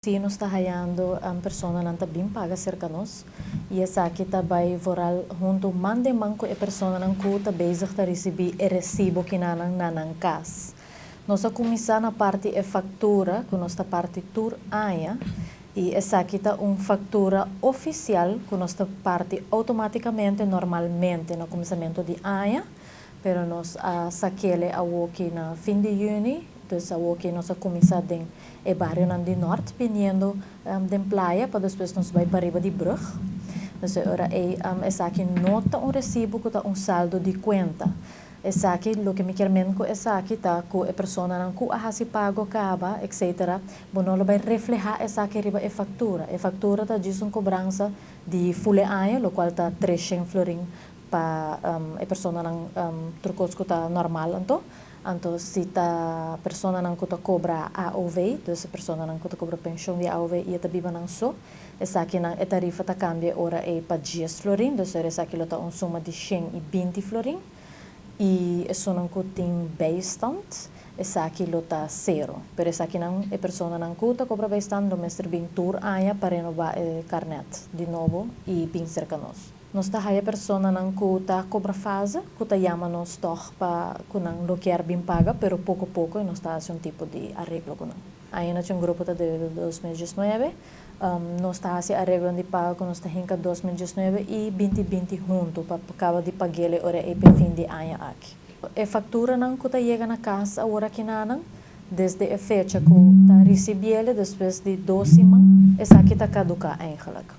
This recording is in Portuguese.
Sim, nós está raiando a pessoa não está bem paga cerca de nós e essa aqui está vai voral junto mande manco a pessoa não cuta bezig a receber o recibo que não casa. Nós começar na parte e factura que nós está parte tour aia e essa aqui está factura oficial que nós está parte automaticamente normalmente no começamento de aia, pero nós saquele a aqui na fim de junho. Então, aqui nós começamos em barrio de norte, vindo de praia, para depois nós vai para riba de brug. Então, agora essa aqui nota recibo que está saldo de conta. Essa aqui, o que me quer menco, essa aqui está com a pessoa não com a se pago acaba, etc. Bueno, vai reflejar essa aqui riba a factura. A factura está diz cobrança de full ano, o qual está 300 florin para a pessoa não trocos que está normal, então se a pessoa não cobra AOV, então a pessoa não cobra pensão de AOV e a biba não só, essa aqui a tarifa está cambia ora é para 10 florin, então essa aqui está soma de 120 florin e isso não tem bijstand, essa aqui está zero, pero essa aqui não a pessoa não cobra bijstand, o mestre bem tour aia para renovar o carnet de novo e bem cerca nós. Nós está a pessoa não cobra fase, que está chama nós toch para que não quer bem paga, pero pouco a pouco nós está fazendo tipo de arreglo com não. Aí nós temos grupo de 2019, nós está fazendo arreglo de pago que nós está em 2019 e 2020 junto para acabar de pagar ele ora e para fim de ano aqui. A factura não que está chega na casa agora que não, desde a fecha que está recebendo depois de 12 semanas, essa aqui está caduca eigenlijk.